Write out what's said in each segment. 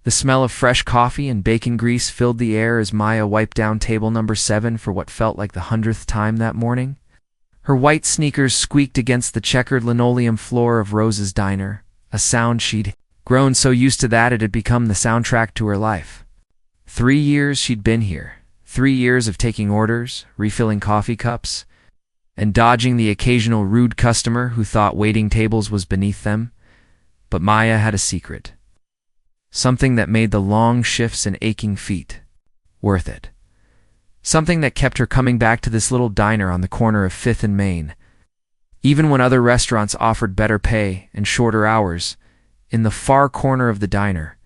The smell of fresh coffee and bacon grease filled the air as Maya wiped down table number 7 for what felt like the 100th time that morning. Her white sneakers squeaked against the checkered linoleum floor of Rose's diner, a sound she'd grown so used to that it had become the soundtrack to her life. 3 years she'd been here, 3 years of taking orders, refilling coffee cups, and dodging the occasional rude customer who thought waiting tables was beneath them. But Maya had a secret. Something that made the long shifts and aching feet worth it. Something that kept her coming back to this little diner on the corner of 5th and Main. Even when other restaurants offered better pay and shorter hours, in the far corner of the diner,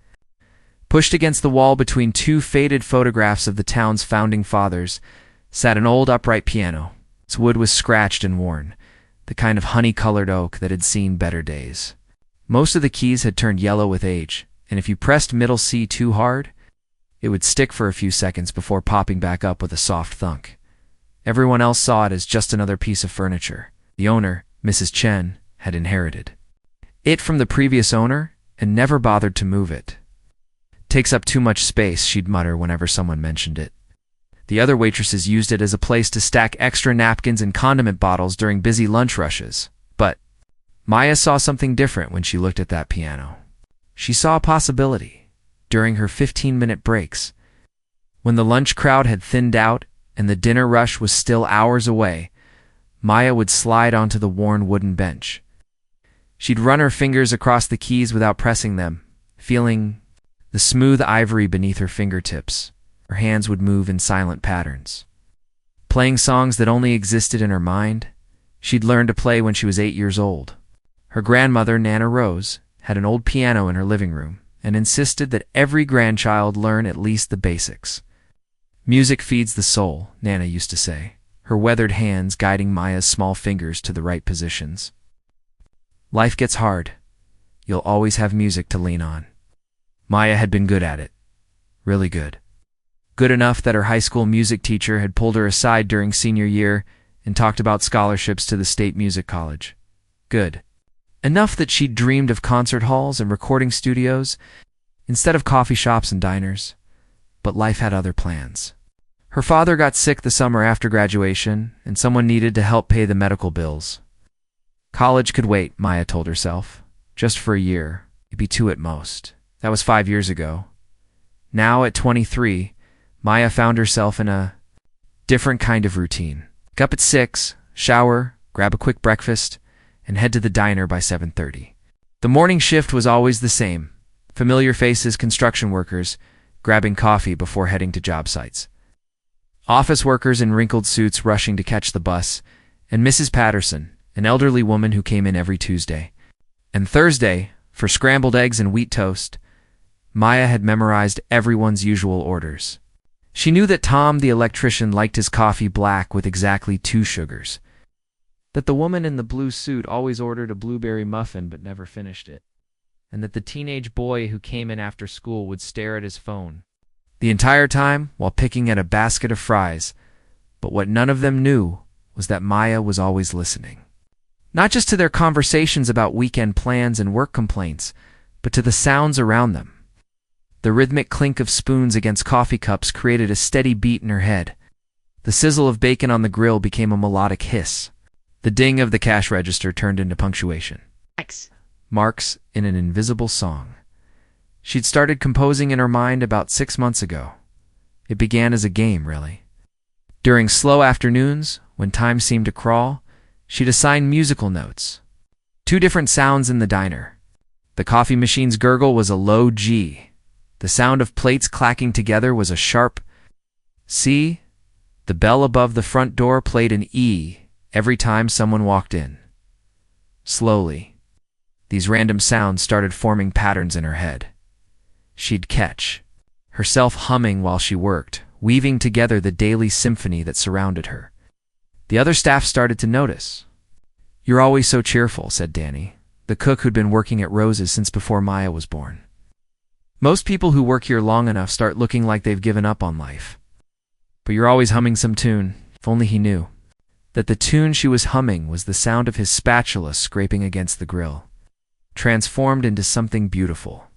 pushed against the wall between 2 faded photographs of the town's founding fathers, sat an old upright piano. Its wood was scratched and worn, the kind of honey-colored oak that had seen better days. Most of the keys had turned yellow with age, and if you pressed middle C too hard, it would stick for a few seconds before popping back up with a soft thunk. Everyone else saw it as just another piece of furniture. The owner, Mrs. Chen, had inherited it from the previous owner and never bothered to move it. "Takes up too much space," she'd mutter whenever someone mentioned it. The other waitresses used it as a place to stack extra napkins and condiment bottles during busy lunch rushes. But Maya saw something different when she looked at that piano. She saw a possibility. During her 15-minute breaks, when the lunch crowd had thinned out and the dinner rush was still hours away, Maya would slide onto the worn wooden bench. She'd run her fingers across the keys without pressing them, feeling the smooth ivory beneath her fingertips. Her hands would move in silent patterns. Playing songs that only existed in her mind, she'd learned to play when she was 8 years old. Her grandmother, Nana Rose, had an old piano in her living room and insisted that every grandchild learn at least the basics. "Music feeds the soul," Nana used to say, her weathered hands guiding Maya's small fingers to the right positions. "Life gets hard. You'll always have music to lean on." Maya had been good at it. Really good. Good enough that her high school music teacher had pulled her aside during senior year and talked about scholarships to the state music college. Good. Enough that she'd dreamed of concert halls and recording studios instead of coffee shops and diners. But life had other plans. Her father got sick the summer after graduation, and someone needed to help pay the medical bills. College could wait, Maya told herself. Just for a year, maybe 2 at most. That was 5 years ago. Now, at 23, Maya found herself in a different kind of routine. Wake up at 6, shower, grab a quick breakfast, and head to the diner by 7:30. The morning shift was always the same. Familiar faces, construction workers, grabbing coffee before heading to job sites. Office workers in wrinkled suits rushing to catch the bus, and Mrs. Patterson, an elderly woman who came in every Tuesday. And Thursday, for scrambled eggs and wheat toast, Maya had memorized everyone's usual orders. She knew that Tom, the electrician, liked his coffee black with exactly 2 sugars. That the woman in the blue suit always ordered a blueberry muffin but never finished it. And that the teenage boy who came in after school would stare at his phone the entire time while picking at a basket of fries. But what none of them knew was that Maya was always listening. Not just to their conversations about weekend plans and work complaints, but to the sounds around them. The rhythmic clink of spoons against coffee cups created a steady beat in her head. The sizzle of bacon on the grill became a melodic hiss. The ding of the cash register turned into punctuation. Marks in an invisible song. She'd started composing in her mind about 6 months ago. It began as a game, really. During slow afternoons, when time seemed to crawl, she'd assign musical notes. 2 different sounds in the diner. The coffee machine's gurgle was a low G. The sound of plates clacking together was a sharp C. The bell above the front door played an E every time someone walked in. Slowly, these random sounds started forming patterns in her head. She'd catch herself humming while she worked, weaving together the daily symphony that surrounded her. The other staff started to notice. "You're always so cheerful," said Danny, the cook who'd been working at Rose's since before Maya was born. "Most people who work here long enough start looking like they've given up on life. But you're always humming some tune." If only he knew that the tune she was humming was the sound of his spatula scraping against the grill, transformed into something beautiful.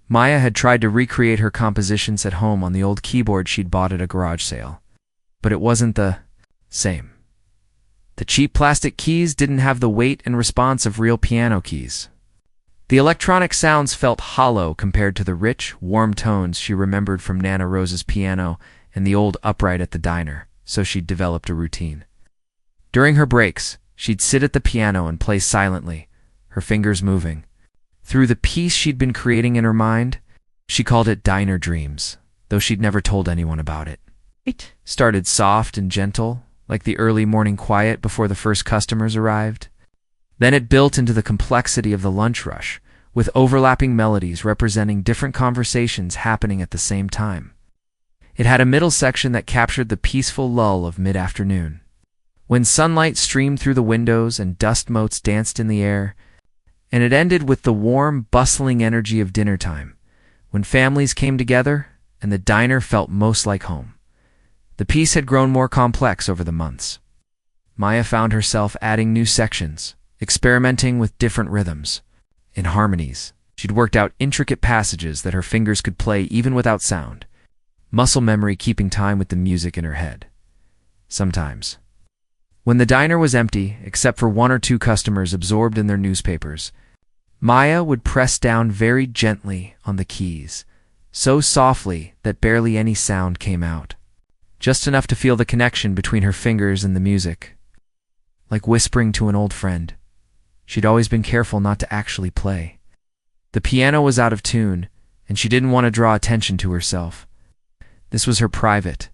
Maya had tried to recreate her compositions at home on the old keyboard she'd bought at a garage sale, but it wasn't the same. The cheap plastic keys didn't have the weight and response of real piano keys. The electronic sounds felt hollow compared to the rich, warm tones she remembered from Nana Rose's piano and the old upright at the diner, so she'd developed a routine. During her breaks, she'd sit at the piano and play silently, her fingers moving. Through the piece she'd been creating in her mind, she called it Diner Dreams, though she'd never told anyone about it. It started soft and gentle, like the early morning quiet before the first customers arrived. Then it built into the complexity of the lunch rush, with overlapping melodies representing different conversations happening at the same time. It had a middle section that captured the peaceful lull of mid-afternoon, when sunlight streamed through the windows and dust motes danced in the air, and it ended with the warm, bustling energy of dinner time, when families came together and the diner felt most like home. The piece had grown more complex over the months. Maya found herself adding new sections, experimenting with different rhythms and harmonies. She'd worked out intricate passages that her fingers could play even without sound, muscle memory keeping time with the music in her head. Sometimes, when the diner was empty, except for one or two customers absorbed in their newspapers, Maya would press down very gently on the keys, so softly that barely any sound came out, just enough to feel the connection between her fingers and the music. Like whispering to an old friend, she'd always been careful not to actually play. The piano was out of tune, and she didn't want to draw attention to herself. This was her private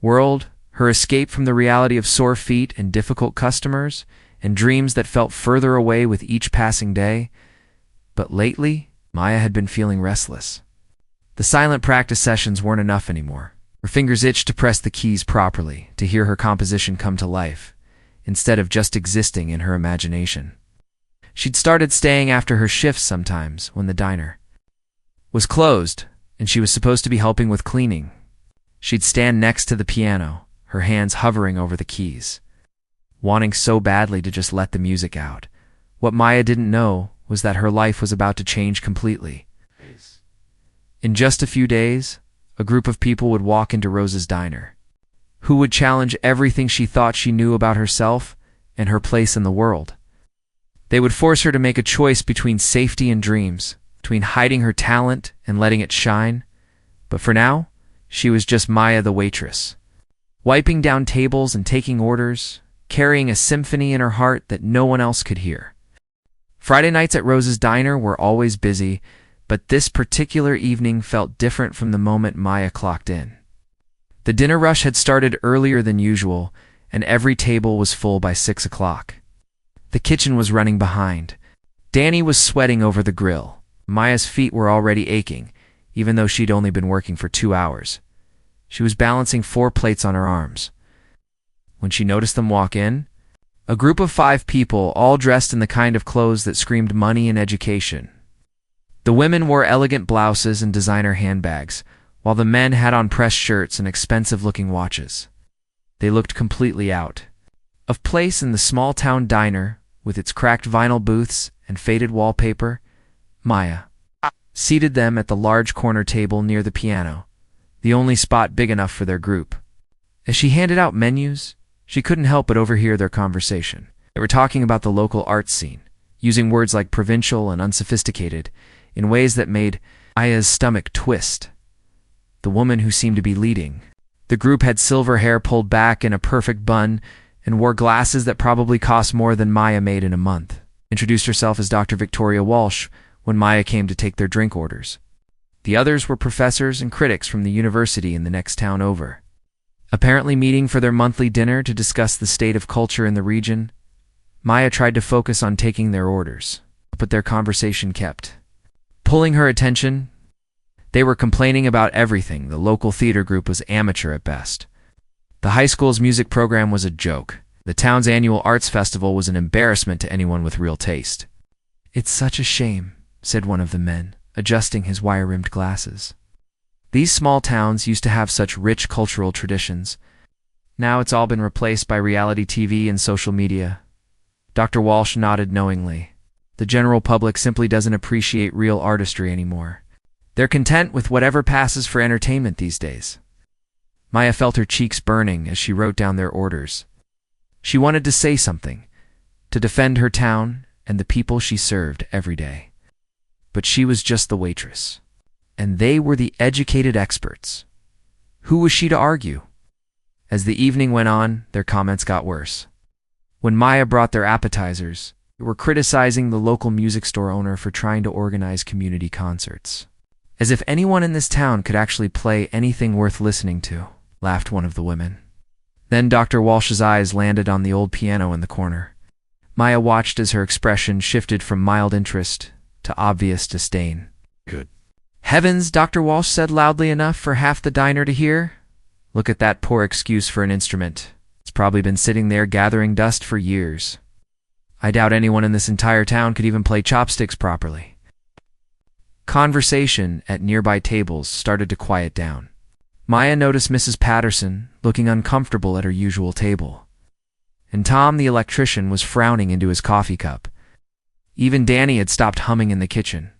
world, her escape from the reality of sore feet and difficult customers, and dreams that felt further away with each passing day. But lately, Maya had been feeling restless. The silent practice sessions weren't enough anymore. Her fingers itched to press the keys properly, to hear her composition come to life, instead of just existing in her imagination. She'd started staying after her shifts sometimes when the diner was closed and she was supposed to be helping with cleaning. She'd stand next to the piano, her hands hovering over the keys, wanting so badly to just let the music out. What Maya didn't know was that her life was about to change completely. In just a few days, a group of people would walk into Rose's diner, who would challenge everything she thought she knew about herself and her place in the world. They would force her to make a choice between safety and dreams, between hiding her talent and letting it shine. But for now, she was just Maya the waitress, wiping down tables and taking orders, carrying a symphony in her heart that no one else could hear. Friday nights at Rose's diner were always busy, but this particular evening felt different from the moment Maya clocked in. The dinner rush had started earlier than usual, and every table was full by 6 o'clock. The kitchen was running behind. Danny was sweating over the grill. Maya's feet were already aching, even though she'd only been working for 2 hours. She was balancing 4 plates on her arms. When she noticed them walk in, a group of 5 people, all dressed in the kind of clothes that screamed money and education. The women wore elegant blouses and designer handbags, while the men had on pressed shirts and expensive-looking watches. They looked completely out of place in the small-town diner, with its cracked vinyl booths and faded wallpaper. Maya seated them at the large corner table near the piano, the only spot big enough for their group. As she handed out menus, she couldn't help but overhear their conversation. They were talking about the local arts scene, using words like provincial and unsophisticated in ways that made Maya's stomach twist. The woman who seemed to be leading the group had silver hair pulled back in a perfect bun and wore glasses that probably cost more than Maya made in a month. Introduced herself as Dr. Victoria Walsh when Maya came to take their drink orders. The others were professors and critics from the university in the next town over, apparently meeting for their monthly dinner to discuss the state of culture in the region. Maya tried to focus on taking their orders, but their conversation kept pulling her attention. They were complaining about everything. The local theater group was amateur at best. The high school's music program was a joke. The town's annual arts festival was an embarrassment to anyone with real taste. "It's such a shame," said one of the men, adjusting his wire-rimmed glasses. These small towns used to have such rich cultural traditions. Now it's all been replaced by reality TV and social media. Dr. Walsh nodded knowingly. The general public simply doesn't appreciate real artistry anymore. They're content with whatever passes for entertainment these days. Maya felt her cheeks burning as she wrote down their orders. She wanted to say something, to defend her town and the people she served every day. But she was just the waitress, and they were the educated experts. Who was she to argue? As the evening went on, their comments got worse. When Maya brought their appetizers, they were criticizing the local music store owner for trying to organize community concerts. As if anyone in this town could actually play anything worth listening to, laughed one of the women. Then Dr. Walsh's eyes landed on the old piano in the corner. Maya watched as her expression shifted from mild interest to obvious disdain. Good Heavens, Dr. Walsh said loudly enough for half the diner to hear. Look at that poor excuse for an instrument. It's probably been sitting there gathering dust for years. I doubt anyone in this entire town could even play chopsticks properly. Conversation at nearby tables started to quiet down. Maya noticed Mrs. Patterson looking uncomfortable at her usual table, and Tom, the electrician, was frowning into his coffee cup. Even Danny had stopped humming in the kitchen.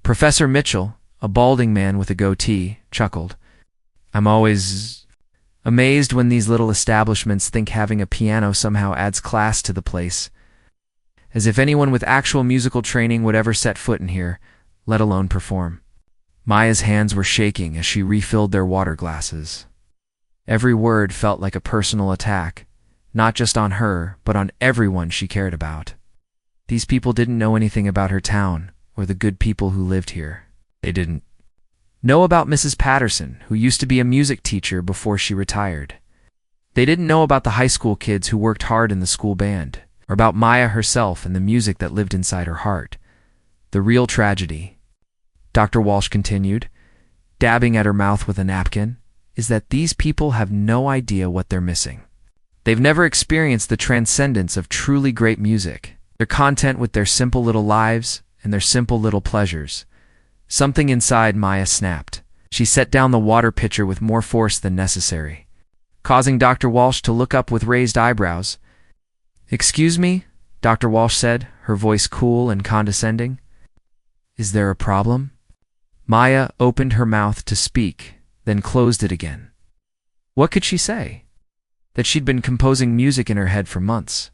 Professor Mitchell, a balding man with a goatee, chuckled. I'm always amazed when these little establishments think having a piano somehow adds class to the place. As if anyone with actual musical training would ever set foot in here, let alone perform. Maya's hands were shaking as she refilled their water glasses. Every word felt like a personal attack, not just on her, but on everyone she cared about. These people didn't know anything about her town or the good people who lived here. They didn't know about Mrs. Patterson, who used to be a music teacher before she retired. They didn't know about the high school kids who worked hard in the school band, or about Maya herself and the music that lived inside her heart. The real tragedy, Dr. Walsh continued, dabbing at her mouth with a napkin, is that these people have no idea what they're missing. They've never experienced the transcendence of truly great music. They're content with their simple little lives and their simple little pleasures. Something inside Maya snapped. She set down the water pitcher with more force than necessary, causing Dr. Walsh to look up with raised eyebrows. Excuse me, Dr. Walsh said, her voice cool and condescending. Is there a problem? Maya opened her mouth to speak, then closed it again. What could she say? That she'd been composing music in her head for months.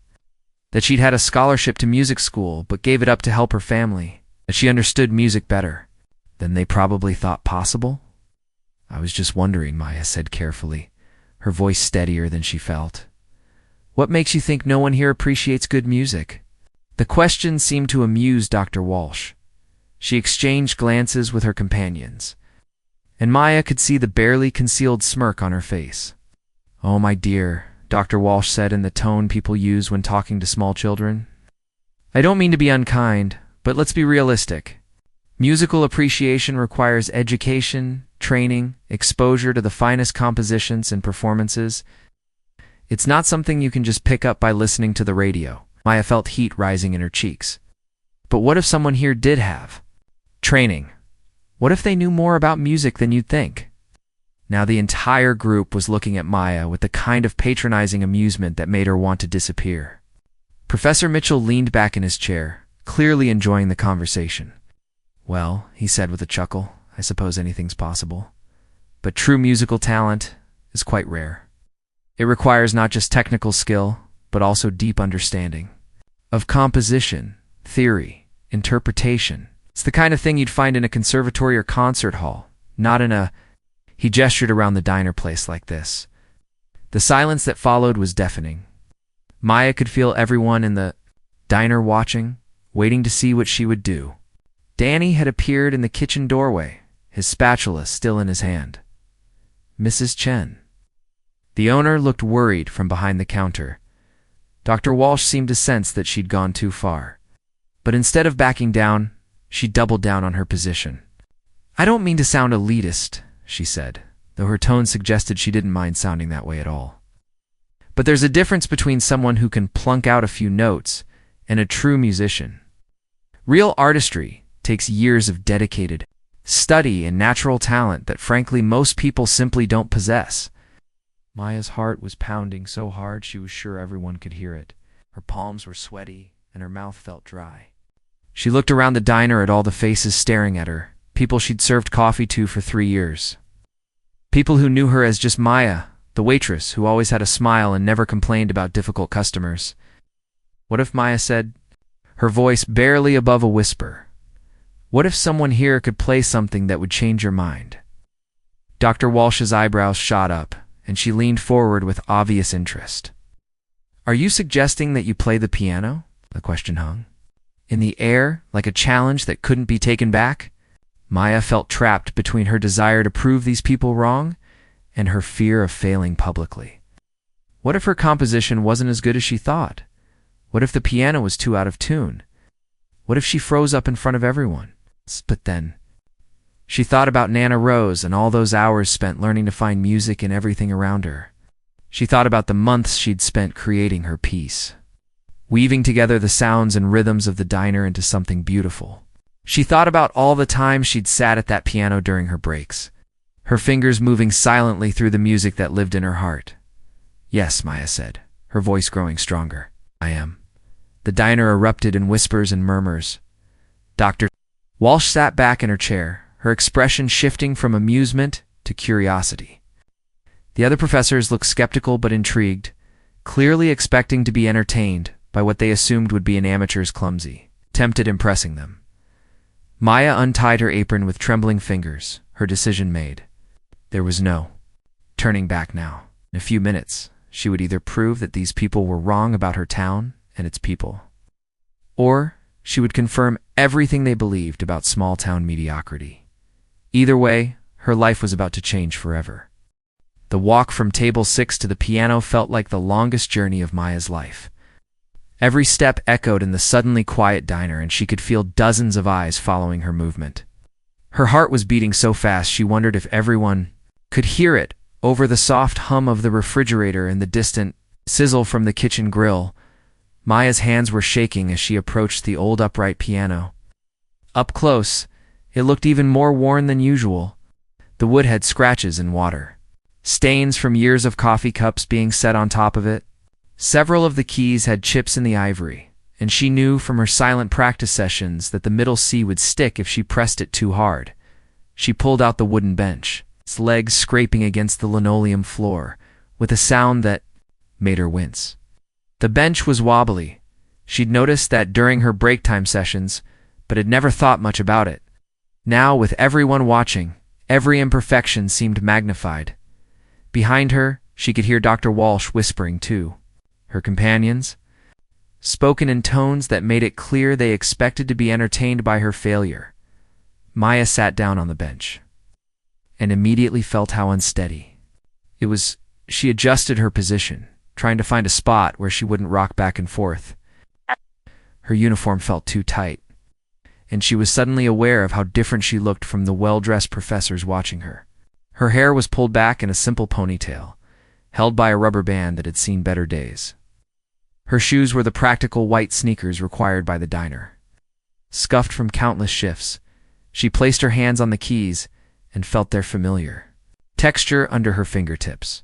That she'd had a scholarship to music school but gave it up to help her family. That she understood music better than they probably thought possible? I was just wondering, Maya said carefully, her voice steadier than she felt. What makes you think no one here appreciates good music? The question seemed to amuse Dr. Walsh. She exchanged glances with her companions, and Maya could see the barely concealed smirk on her face. Oh, my dear, Dr. Walsh said in the tone people use when talking to small children. I don't mean to be unkind, but let's be realistic. Musical appreciation requires education, training, exposure to the finest compositions and performances. It's not something you can just pick up by listening to the radio. Maya felt heat rising in her cheeks. But what if someone here did have training? What if they knew more about music than you'd think? Now the entire group was looking at Maya with the kind of patronizing amusement that made her want to disappear. Professor Mitchell leaned back in his chair, clearly enjoying the conversation. Well, he said with a chuckle, I suppose anything's possible. But true musical talent is quite rare. It requires not just technical skill, but also deep understanding of composition, theory, interpretation. It's the kind of thing you'd find in a conservatory or concert hall, not in a... He gestured around the diner place like this. The silence that followed was deafening. Maya could feel everyone in the diner watching, waiting to see what she would do. Danny had appeared in the kitchen doorway, his spatula still in his hand. Mrs. Chen. The owner looked worried from behind the counter. Dr. Walsh seemed to sense that she'd gone too far. But instead of backing down, she doubled down on her position. I don't mean to sound elitist, she said, though her tone suggested she didn't mind sounding that way at all. But there's a difference between someone who can plunk out a few notes and a true musician. Real artistry takes years of dedicated study and natural talent that frankly most people simply don't possess. Maya's heart was pounding so hard she was sure everyone could hear it. Her palms were sweaty and her mouth felt dry. She looked around the diner at all the faces staring at her, people she'd served coffee to for 3 years. People who knew her as just Maya, the waitress who always had a smile and never complained about difficult customers. What if Maya said, her voice barely above a whisper, "What if someone here could play something that would change your mind?" Dr. Walsh's eyebrows shot up, and she leaned forward with obvious interest. "Are you suggesting that you play the piano?" the question hung. In the air, like a challenge that couldn't be taken back, Maya felt trapped between her desire to prove these people wrong and her fear of failing publicly. What if her composition wasn't as good as she thought? What if the piano was too out of tune? What if she froze up in front of everyone? But then, she thought about Nana Rose and all those hours spent learning to find music in everything around her. She thought about the months she'd spent creating her piece, weaving together the sounds and rhythms of the diner into something beautiful. She thought about all the time she'd sat at that piano during her breaks, her fingers moving silently through the music that lived in her heart. "Yes," Maya said, her voice growing stronger. "I am." The diner erupted in whispers and murmurs. Dr. Walsh sat back in her chair, her expression shifting from amusement to curiosity. The other professors looked skeptical but intrigued, clearly expecting to be entertained by what they assumed would be an amateur's clumsy attempt at impressing them. Maya untied her apron with trembling fingers, her decision made. There was no turning back now. In a few minutes, she would either prove that these people were wrong about her town and its people, or she would confirm everything they believed about small-town mediocrity. Either way, her life was about to change forever. The walk from table 6 to the piano felt like the longest journey of Maya's life. Every step echoed in the suddenly quiet diner, and she could feel dozens of eyes following her movement. Her heart was beating so fast she wondered if everyone could hear it over the soft hum of the refrigerator and the distant sizzle from the kitchen grill. Maya's hands were shaking as she approached the old upright piano. Up close, it looked even more worn than usual. The wood had scratches and water, stains from years of coffee cups being set on top of it. Several of the keys had chips in the ivory, and she knew from her silent practice sessions that the middle C would stick if she pressed it too hard. She pulled out the wooden bench, its legs scraping against the linoleum floor, with a sound that made her wince. The bench was wobbly. She'd noticed that during her break time sessions, but had never thought much about it. Now, with everyone watching, every imperfection seemed magnified. Behind her, she could hear Dr. Walsh whispering too. Her companions, spoken in tones that made it clear they expected to be entertained by her failure. Maya sat down on the bench and immediately felt how unsteady it was. She adjusted her position, trying to find a spot where she wouldn't rock back and forth. Her uniform felt too tight, and she was suddenly aware of how different she looked from the well-dressed professors watching her. Her hair was pulled back in a simple ponytail, held by a rubber band that had seen better days. Her shoes were the practical white sneakers required by the diner. Scuffed from countless shifts, she placed her hands on the keys and felt their familiar texture under her fingertips.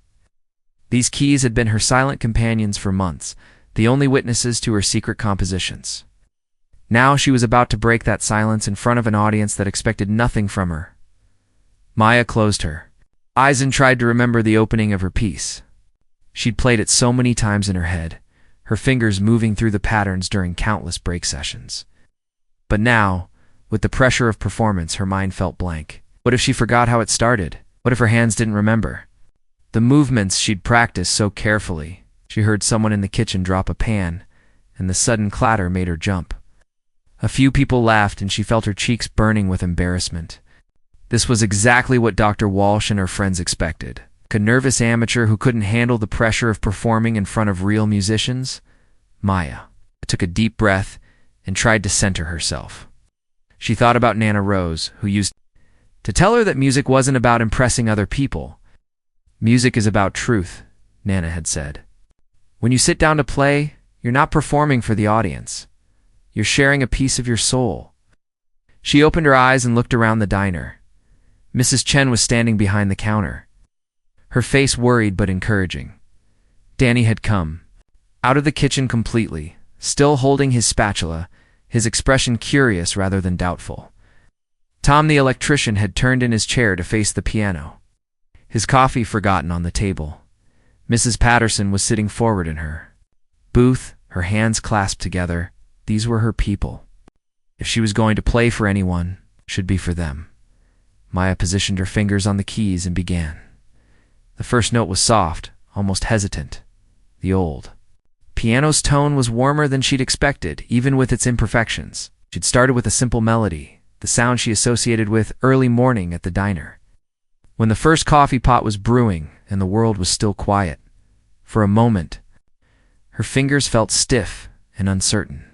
These keys had been her silent companions for months, the only witnesses to her secret compositions. Now she was about to break that silence in front of an audience that expected nothing from her. Maya closed her eyes and tried to remember the opening of her piece. She'd played it so many times in her head, her fingers moving through the patterns during countless break sessions. But now, with the pressure of performance, her mind felt blank. What if she forgot how it started? What if her hands didn't remember the movements she'd practiced so carefully? She heard someone in the kitchen drop a pan, and the sudden clatter made her jump. A few people laughed, and she felt her cheeks burning with embarrassment. This was exactly what Dr. Walsh and her friends expected. A nervous amateur who couldn't handle the pressure of performing in front of real musicians? Maya took a deep breath and tried to center herself. She thought about Nana Rose, who used to tell her that music wasn't about impressing other people. Music is about truth, Nana had said. When you sit down to play, you're not performing for the audience. You're sharing a piece of your soul. She opened her eyes and looked around the diner. Mrs. Chen was standing behind the counter, her face worried but encouraging. Danny had come out of the kitchen completely, still holding his spatula, his expression curious rather than doubtful. Tom the electrician had turned in his chair to face the piano, his coffee forgotten on the table. Mrs. Patterson was sitting forward in her booth, her hands clasped together. These were her people. If she was going to play for anyone, it should be for them. Maya positioned her fingers on the keys and began. The first note was soft, almost hesitant. The old piano's tone was warmer than she'd expected, even with its imperfections. She'd started with a simple melody, the sound she associated with early morning at the diner, when the first coffee pot was brewing and the world was still quiet. For a moment, her fingers felt stiff and uncertain.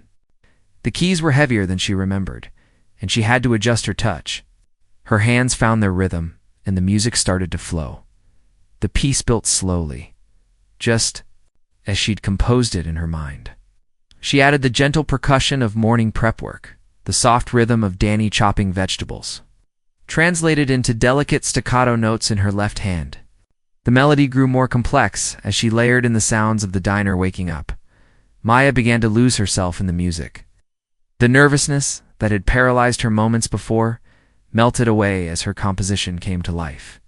The keys were heavier than she remembered, and she had to adjust her touch. Her hands found their rhythm, and the music started to flow. The piece built slowly, just as she'd composed it in her mind. She added the gentle percussion of morning prep work, the soft rhythm of Danny chopping vegetables, translated into delicate staccato notes in her left hand. The melody grew more complex as she layered in the sounds of the diner waking up. Maya began to lose herself in the music. The nervousness that had paralyzed her moments before melted away as her composition came to life.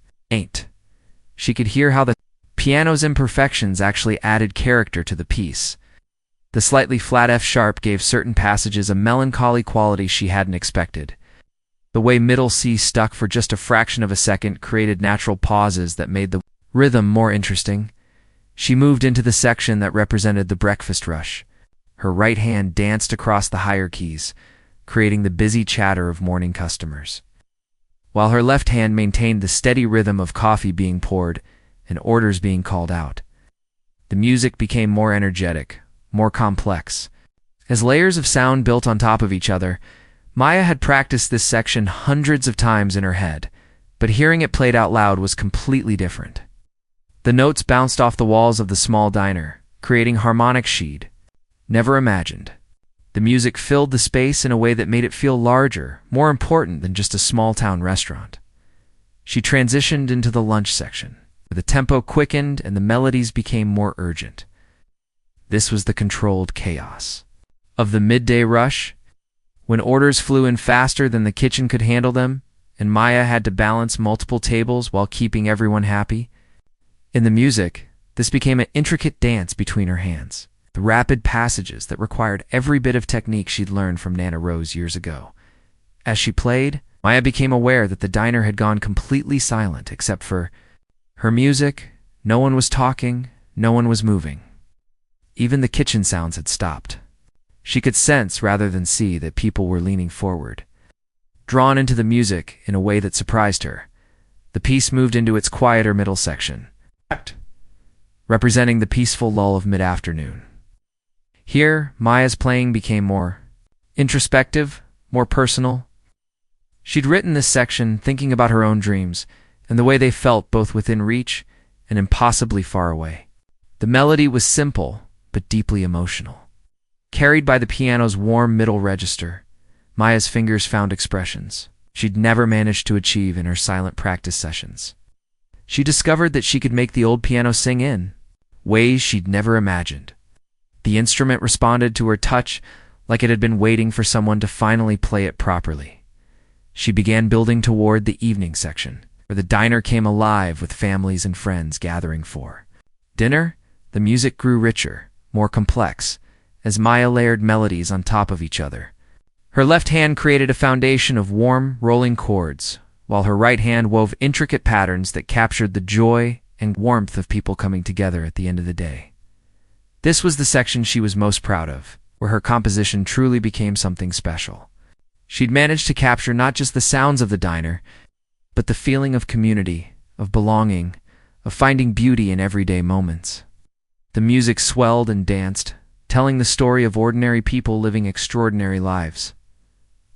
She could hear how the piano's imperfections actually added character to the piece. The slightly flat F sharp gave certain passages a melancholy quality she hadn't expected. The way middle C stuck for just a fraction of a second created natural pauses that made the rhythm more interesting. She moved into the section that represented the breakfast rush. Her right hand danced across the higher keys, creating the busy chatter of morning customers, while her left hand maintained the steady rhythm of coffee being poured and orders being called out. The music became more energetic, more complex. As layers of sound built on top of each other, Maya had practiced this section hundreds of times in her head, but hearing it played out loud was completely different. The notes bounced off the walls of the small diner, creating harmonics she'd never imagined. The music filled the space in a way that made it feel larger, more important than just a small-town restaurant. She transitioned into the lunch section, where the tempo quickened and the melodies became more urgent. This was the controlled chaos of the midday rush, when orders flew in faster than the kitchen could handle them, and Maya had to balance multiple tables while keeping everyone happy. In the music, this became an intricate dance between her hands, the rapid passages that required every bit of technique she'd learned from Nana Rose years ago. As she played, Maya became aware that the diner had gone completely silent except for her music. No one was talking, no one was moving. Even the kitchen sounds had stopped. She could sense rather than see that people were leaning forward, drawn into the music in a way that surprised her. The piece moved into its quieter middle section, representing the peaceful lull of mid-afternoon. Here, Maya's playing became more introspective, more personal. She'd written this section thinking about her own dreams and the way they felt both within reach and impossibly far away. The melody was simple, but deeply emotional. Carried by the piano's warm middle register, Maya's fingers found expressions she'd never managed to achieve in her silent practice sessions. She discovered that she could make the old piano sing in ways she'd never imagined. The instrument responded to her touch like it had been waiting for someone to finally play it properly. She began building toward the evening section, where the diner came alive with families and friends gathering for dinner. The music grew richer, more complex, as Maya layered melodies on top of each other. Her left hand created a foundation of warm, rolling chords, while her right hand wove intricate patterns that captured the joy and warmth of people coming together at the end of the day. This was the section she was most proud of, where her composition truly became something special. She'd managed to capture not just the sounds of the diner, but the feeling of community, of belonging, of finding beauty in everyday moments. The music swelled and danced, telling the story of ordinary people living extraordinary lives.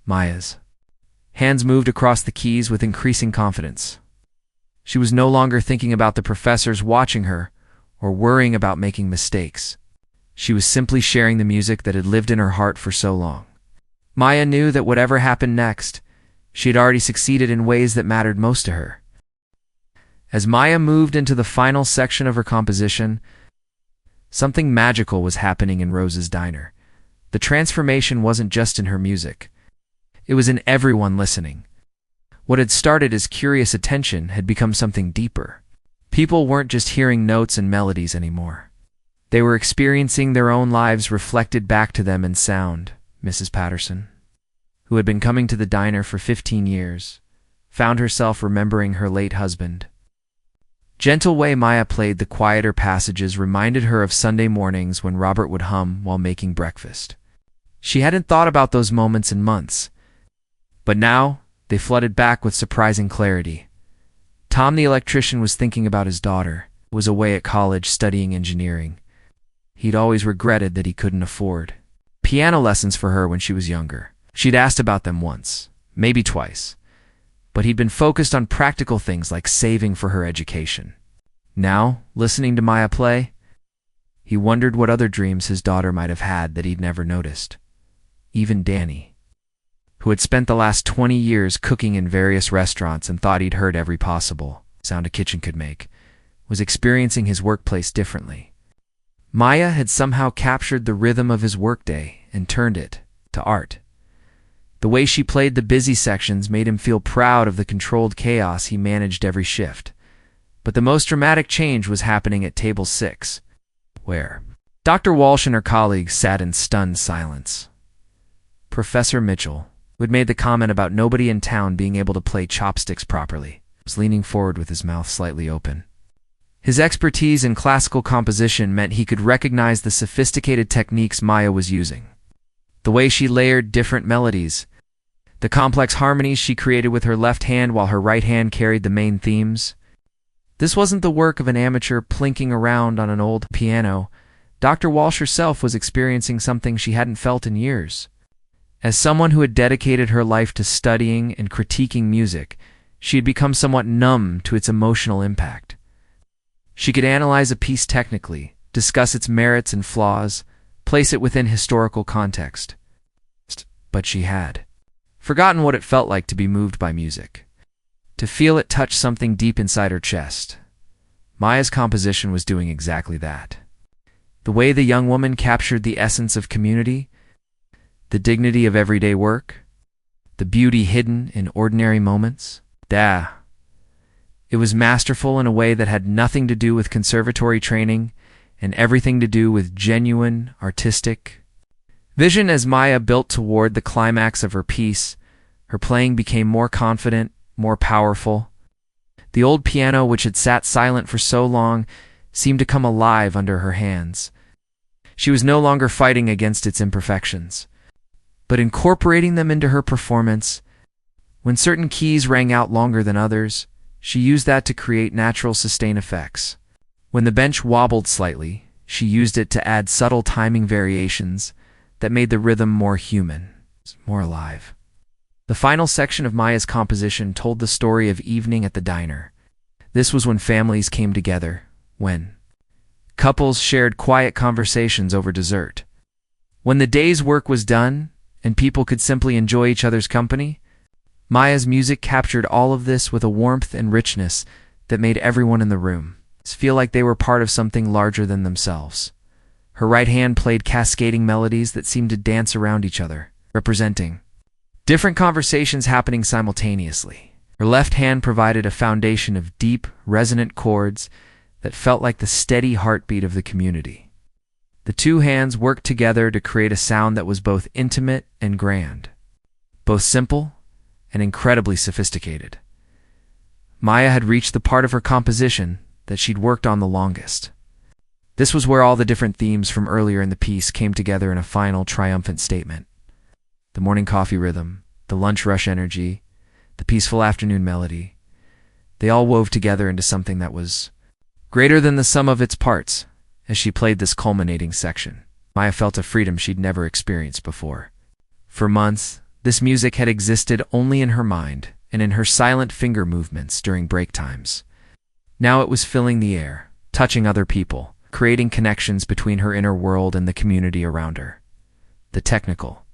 Maya's hands moved across the keys with increasing confidence. She was no longer thinking about the professors watching her or worrying about making mistakes. She was simply sharing the music that had lived in her heart for so long. Maya knew that whatever happened next, she had already succeeded in ways that mattered most to her. As Maya moved into the final section of her composition, something magical was happening in Rose's diner. The transformation wasn't just in her music. It was in everyone listening. What had started as curious attention had become something deeper. People weren't just hearing notes and melodies anymore. They were experiencing their own lives reflected back to them in sound. Mrs. Patterson, who had been coming to the diner for 15 years, found herself remembering her late husband. Gentle way Maya played the quieter passages reminded her of Sunday mornings when Robert would hum while making breakfast. She hadn't thought about those moments in months, but now they flooded back with surprising clarity. Tom the electrician was thinking about his daughter, who was away at college studying engineering. He'd always regretted that he couldn't afford piano lessons for her when she was younger. She'd asked about them once, maybe twice, but he'd been focused on practical things like saving for her education. Now, listening to Maya play, he wondered what other dreams his daughter might have had that he'd never noticed. Even Danny, who had spent the last 20 years cooking in various restaurants and thought he'd heard every possible sound a kitchen could make, was experiencing his workplace differently. Maya had somehow captured the rhythm of his workday and turned it to art. The way she played the busy sections made him feel proud of the controlled chaos he managed every shift. But the most dramatic change was happening at table 6, where Dr. Walsh and her colleagues sat in stunned silence. Professor Mitchell, who had made the comment about nobody in town being able to play chopsticks properly, was leaning forward with his mouth slightly open. His expertise in classical composition meant he could recognize the sophisticated techniques Maya was using. The way she layered different melodies, the complex harmonies she created with her left hand while her right hand carried the main themes. This wasn't the work of an amateur plinking around on an old piano. Dr. Walsh herself was experiencing something she hadn't felt in years. As someone who had dedicated her life to studying and critiquing music, she had become somewhat numb to its emotional impact. She could analyze a piece technically, discuss its merits and flaws, place it within historical context. But she had forgotten what it felt like to be moved by music, to feel it touch something deep inside her chest. Maya's composition was doing exactly that. The way the young woman captured the essence of community, the dignity of everyday work, the beauty hidden in ordinary moments. It was masterful in a way that had nothing to do with conservatory training and everything to do with genuine, artistic vision. As Maya built toward the climax of her piece, her playing became more confident, more powerful. The old piano, which had sat silent for so long, seemed to come alive under her hands. She was no longer fighting against its imperfections, but incorporating them into her performance. When certain keys rang out longer than others, she used that to create natural sustain effects. When the bench wobbled slightly, she used it to add subtle timing variations that made the rhythm more human, more alive. The final section of Maya's composition told the story of evening at the diner. This was when families came together, when couples shared quiet conversations over dessert. When the day's work was done and people could simply enjoy each other's company, Maya's music captured all of this with a warmth and richness that made everyone in the room feel like they were part of something larger than themselves. Her right hand played cascading melodies that seemed to dance around each other, representing different conversations happening simultaneously. Her left hand provided a foundation of deep, resonant chords that felt like the steady heartbeat of the community. The two hands worked together to create a sound that was both intimate and grand, both simple and incredibly sophisticated. Maya had reached the part of her composition that she'd worked on the longest. This was where all the different themes from earlier in the piece came together in a final, triumphant statement. The morning coffee rhythm, the lunch rush energy, the peaceful afternoon melody, they all wove together into something that was greater than the sum of its parts. As she played this culminating section, Maya felt a freedom she'd never experienced before. For months, this music had existed only in her mind and in her silent finger movements during break times. Now it was filling the air, touching other people, creating connections between her inner world and the community around her. The technical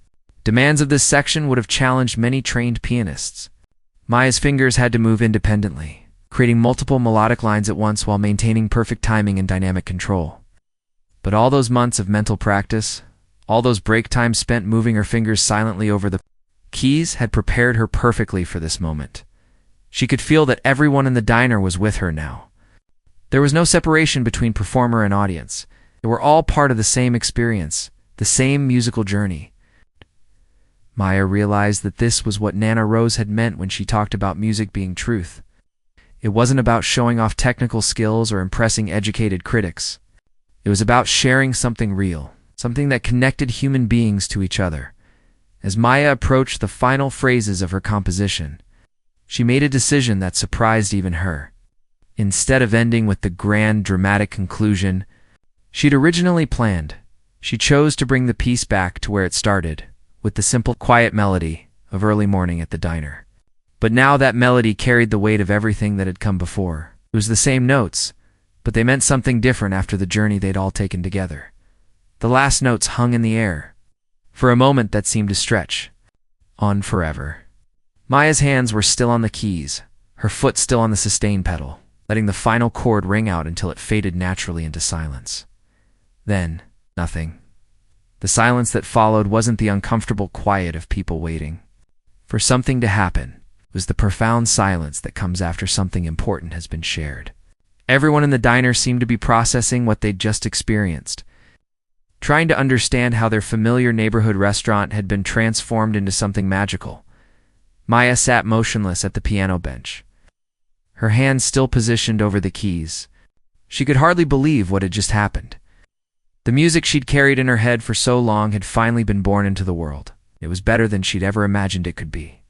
demands of this section would have challenged many trained pianists. Maya's fingers had to move independently, creating multiple melodic lines at once while maintaining perfect timing and dynamic control. But all those months of mental practice, all those break times spent moving her fingers silently over the keys had prepared her perfectly for this moment. She could feel that everyone in the diner was with her now. There was no separation between performer and audience. They were all part of the same experience, the same musical journey. Maya realized that this was what Nana Rose had meant when she talked about music being truth. It wasn't about showing off technical skills or impressing educated critics. It was about sharing something real, something that connected human beings to each other. As Maya approached the final phrases of her composition, she made a decision that surprised even her. Instead of ending with the grand, dramatic conclusion she'd originally planned, she chose to bring the piece back to where it started, with the simple, quiet melody of early morning at the diner. But now that melody carried the weight of everything that had come before. It was the same notes, but they meant something different after the journey they'd all taken together. The last notes hung in the air. For a moment that seemed to stretch on forever. Maya's hands were still on the keys, her foot still on the sustain pedal, letting the final chord ring out until it faded naturally into silence. Then, nothing. The silence that followed wasn't the uncomfortable quiet of people waiting for something to happen. It was the profound silence that comes after something important has been shared. Everyone in the diner seemed to be processing what they'd just experienced, trying to understand how their familiar neighborhood restaurant had been transformed into something magical. Maya sat motionless at the piano bench, her hands still positioned over the keys. She could hardly believe what had just happened. The music she'd carried in her head for so long had finally been born into the world. It was better than she'd ever imagined it could be.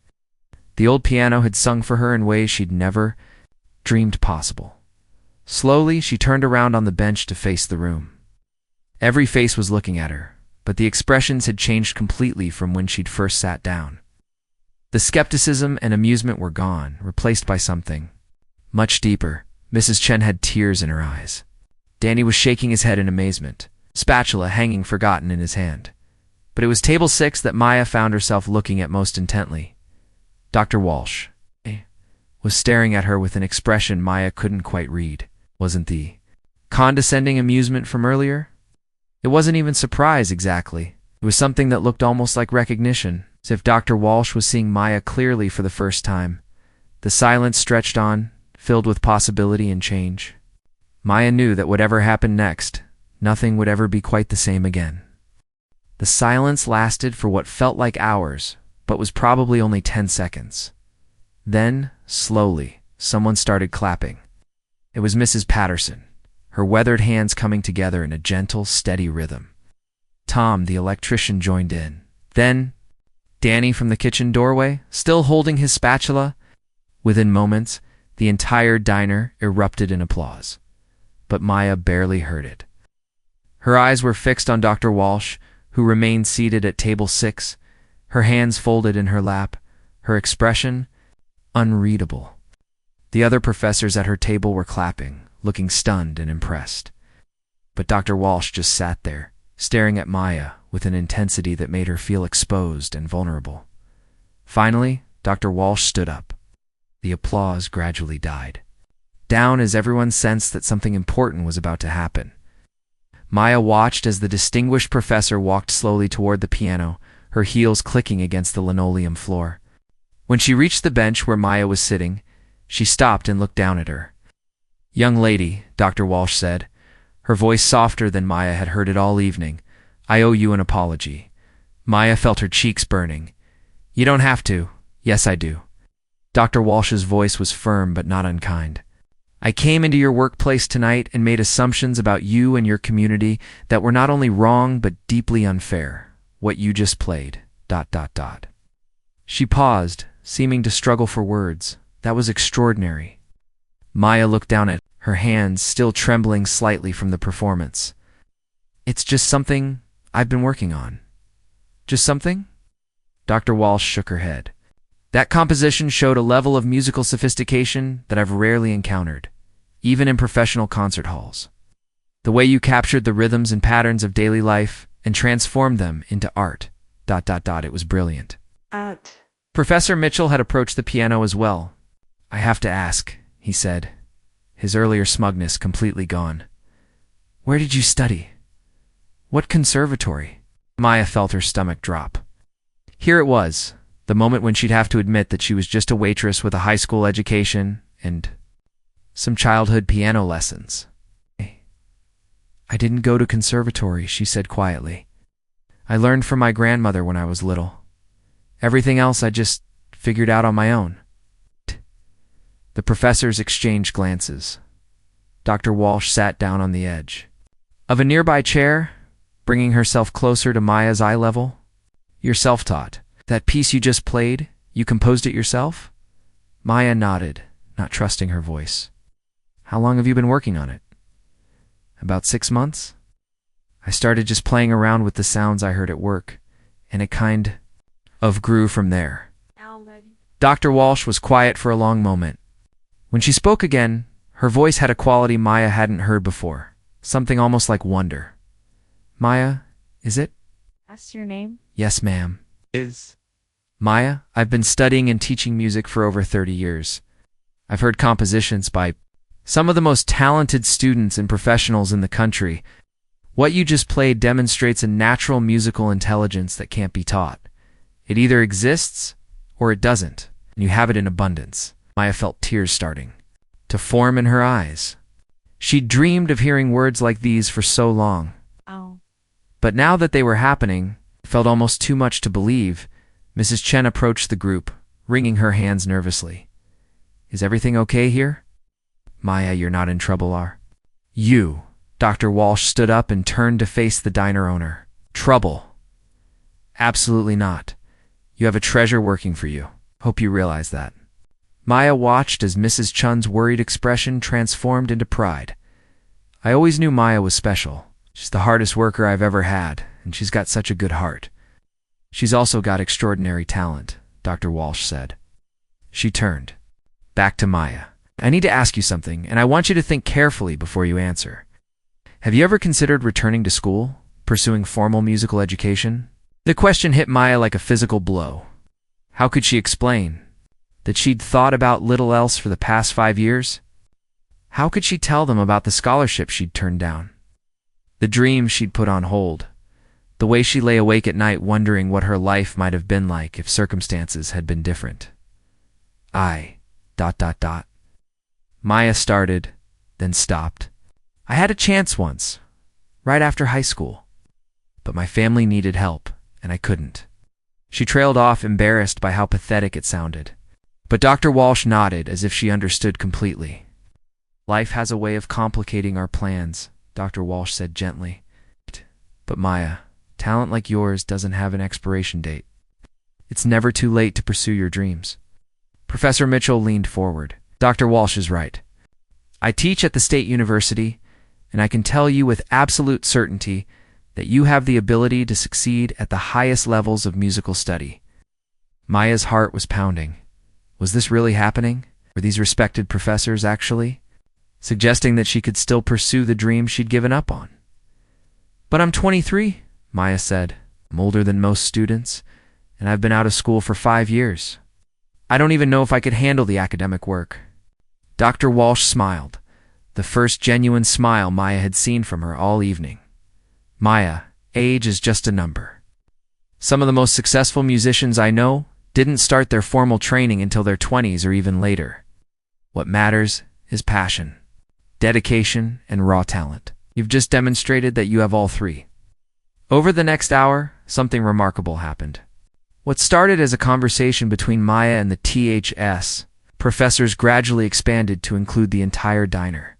The old piano had sung for her in ways she'd never dreamed possible. Slowly, she turned around on the bench to face the room. Every face was looking at her, but the expressions had changed completely from when she'd first sat down. The skepticism and amusement were gone, replaced by something much deeper. Mrs. Chen had tears in her eyes. Danny was shaking his head in amazement, spatula hanging forgotten in his hand. But it was table 6 that Maya found herself looking at most intently. Dr. Walsh was staring at her with an expression Maya couldn't quite read. Wasn't the condescending amusement from earlier? It wasn't even surprise exactly. It was something that looked almost like recognition, as if Dr. Walsh was seeing Maya clearly for the first time. The silence stretched on, filled with possibility and change. Maya knew that whatever happened next, nothing would ever be quite the same again. The silence lasted for what felt like hours, but was probably only 10 seconds. Then, slowly, someone started clapping. It was Mrs. Patterson, her weathered hands coming together in a gentle, steady rhythm. Tom, the electrician, joined in. Then, Danny from the kitchen doorway, still holding his spatula. Within moments, the entire diner erupted in applause. But Maya barely heard it. Her eyes were fixed on Dr. Walsh, who remained seated at table 6, her hands folded in her lap, her expression unreadable. The other professors at her table were clapping, looking stunned and impressed. But Dr. Walsh just sat there, staring at Maya with an intensity that made her feel exposed and vulnerable. Finally, Dr. Walsh stood up. The applause gradually died down as everyone sensed that something important was about to happen. Maya watched as the distinguished professor walked slowly toward the piano, her heels clicking against the linoleum floor. When she reached the bench where Maya was sitting, she stopped and looked down at her. "Young lady," Dr. Walsh said, her voice softer than Maya had heard it all evening, "I owe you an apology." Maya felt her cheeks burning. "You don't have to." "Yes, I do." Dr. Walsh's voice was firm but not unkind. "I came into your workplace tonight and made assumptions about you and your community that were not only wrong but deeply unfair. What you just played, ... She paused, seeming to struggle for words. That was extraordinary. Maya looked down at her hands, still trembling slightly from the performance. "It's just something I've been working on." "Just something?" Dr. Walsh shook her head. "That composition showed a level of musical sophistication that I've rarely encountered, even in professional concert halls. The way you captured the rhythms and patterns of daily life and transformed them into art, ... It was brilliant." Art. Professor Mitchell had approached the piano as well. "I have to ask," he said, his earlier smugness completely gone. "Where did you study? What conservatory?" Maya felt her stomach drop. Here it was, The moment when she'd have to admit that she was just a waitress with a high school education and some childhood piano lessons. I didn't go to conservatory, she said quietly. I learned from my grandmother when I was little. Everything else I just figured out on my own. The professors exchanged glances. Dr. Walsh sat down on the edge of a nearby chair, bringing herself closer to Maya's eye level. You're self-taught. That piece you just played, you composed it yourself? Maya nodded, not trusting her voice. How long have you been working on it? About 6 months? I started just playing around with the sounds I heard at work, and it kind of grew from there. Dr. Walsh was quiet for a long moment. When she spoke again, her voice had a quality Maya hadn't heard before, something almost like wonder. Maya, is it? That's your name? Yes, ma'am. Is Maya, I've been studying and teaching music for over 30 years. I've heard compositions by some of the most talented students and professionals in the country. What you just played demonstrates a natural musical intelligence that can't be taught. It either exists or it doesn't, and you have it in abundance. Maya felt tears starting to form in her eyes. She'd dreamed of hearing words like these for so long. Oh. But now that they were happening, it felt almost too much to believe. Mrs. Chen approached the group, wringing her hands nervously. Is everything okay here? Maya, you're not in trouble, are you? Dr. Walsh stood up and turned to face the diner owner. Trouble? Absolutely not. You have a treasure working for you. Hope you realize that. Maya watched as Mrs. Chun's worried expression transformed into pride. I always knew Maya was special. She's the hardest worker I've ever had, and she's got such a good heart. She's also got extraordinary talent, Dr. Walsh said. She turned back to Maya. I need to ask you something, and I want you to think carefully before you answer. Have you ever considered returning to school, pursuing formal musical education? The question hit Maya like a physical blow. How could she explain that she'd thought about little else for the past 5 years? How could she tell them about the scholarship she'd turned down? The dreams she'd put on hold? The way she lay awake at night wondering what her life might have been like if circumstances had been different? Maya started, then stopped. I had a chance once, right after high school. But my family needed help, and I couldn't. She trailed off, embarrassed by how pathetic it sounded. But Dr. Walsh nodded as if she understood completely. Life has a way of complicating our plans, Dr. Walsh said gently. But Maya, talent like yours doesn't have an expiration date. It's never too late to pursue your dreams. Professor Mitchell leaned forward. Dr. Walsh is right. I teach at the State University, and I can tell you with absolute certainty that you have the ability to succeed at the highest levels of musical study. Maya's heart was pounding. Was this really happening? Were these respected professors actually suggesting that she could still pursue the dream she'd given up on? But I'm 23, Maya said. I'm older than most students, and I've been out of school for 5 years. I don't even know if I could handle the academic work. Dr. Walsh smiled, the first genuine smile Maya had seen from her all evening. Maya, age is just a number. Some of the most successful musicians I know didn't start their formal training until their 20s or even later. What matters is passion, dedication, and raw talent. You've just demonstrated that you have all three. Over the next hour, something remarkable happened. What started as a conversation between Maya and the THS professors gradually expanded to include the entire diner.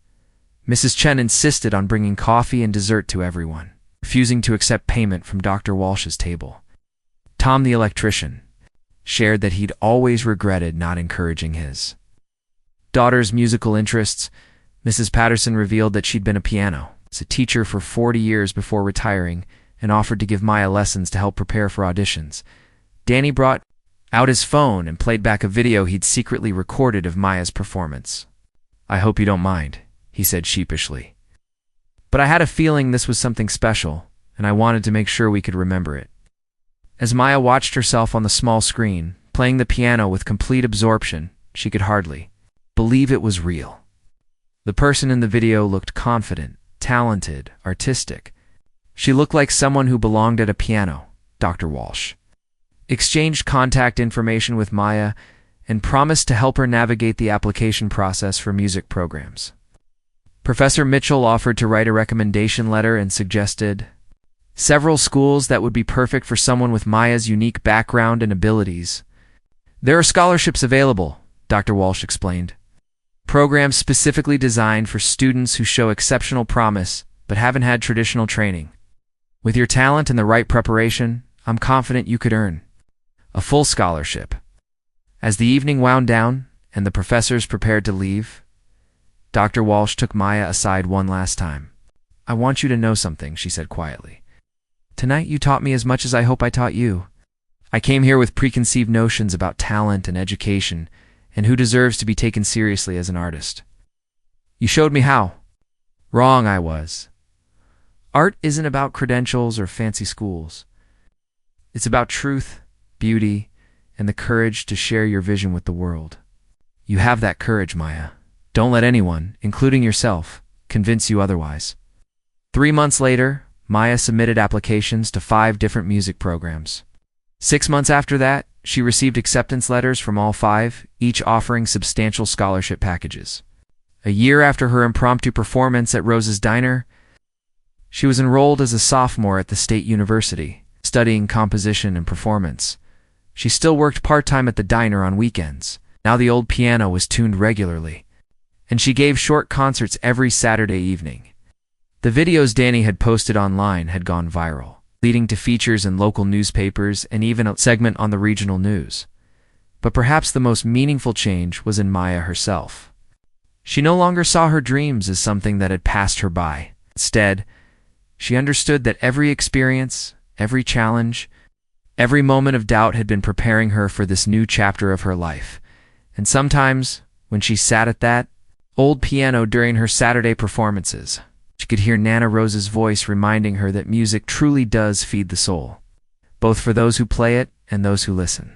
Mrs. Chen insisted on bringing coffee and dessert to everyone, refusing to accept payment from Dr. Walsh's table. Tom, the electrician, shared that he'd always regretted not encouraging his daughter's musical interests. Mrs. Patterson revealed that she'd been a teacher for 40 years before retiring and offered to give Maya lessons to help prepare for auditions. Danny brought out his phone and played back a video he'd secretly recorded of Maya's performance. I hope you don't mind, he said sheepishly. But I had a feeling this was something special, and I wanted to make sure we could remember it. As Maya watched herself on the small screen, playing the piano with complete absorption, she could hardly believe it was real. The person in the video looked confident, talented, artistic. She looked like someone who belonged at a piano, Dr. Walsh exchanged contact information with Maya, and promised to help her navigate the application process for music programs. Professor Mitchell offered to write a recommendation letter and suggested several schools that would be perfect for someone with Maya's unique background and abilities. There are scholarships available, Dr. Walsh explained. Programs specifically designed for students who show exceptional promise but haven't had traditional training. With your talent and the right preparation, I'm confident you could earn a full scholarship. As the evening wound down and the professors prepared to leave, Dr. Walsh took Maya aside one last time. "I want you to know something," she said quietly. "Tonight you taught me as much as I hope I taught you. I came here with preconceived notions about talent and education and who deserves to be taken seriously as an artist. You showed me how wrong I was. Art isn't about credentials or fancy schools. It's about truth, beauty, and the courage to share your vision with the world. You have that courage, Maya. Don't let anyone, including yourself, convince you otherwise." 3 months later, Maya submitted applications to 5 different music programs. 6 months after that, she received acceptance letters from all 5, each offering substantial scholarship packages. A year after her impromptu performance at Rose's Diner, she was enrolled as a sophomore at the State University, studying composition and performance. She still worked part-time at the diner on weekends. Now the old piano was tuned regularly, and she gave short concerts every Saturday evening. The videos Danny had posted online had gone viral, leading to features in local newspapers and even a segment on the regional news. But perhaps the most meaningful change was in Maya herself. She no longer saw her dreams as something that had passed her by. Instead, she understood that every experience, every challenge, every moment of doubt had been preparing her for this new chapter of her life. And sometimes, when she sat at that old piano during her Saturday performances, she could hear Nana Rose's voice reminding her that music truly does feed the soul, both for those who play it and those who listen.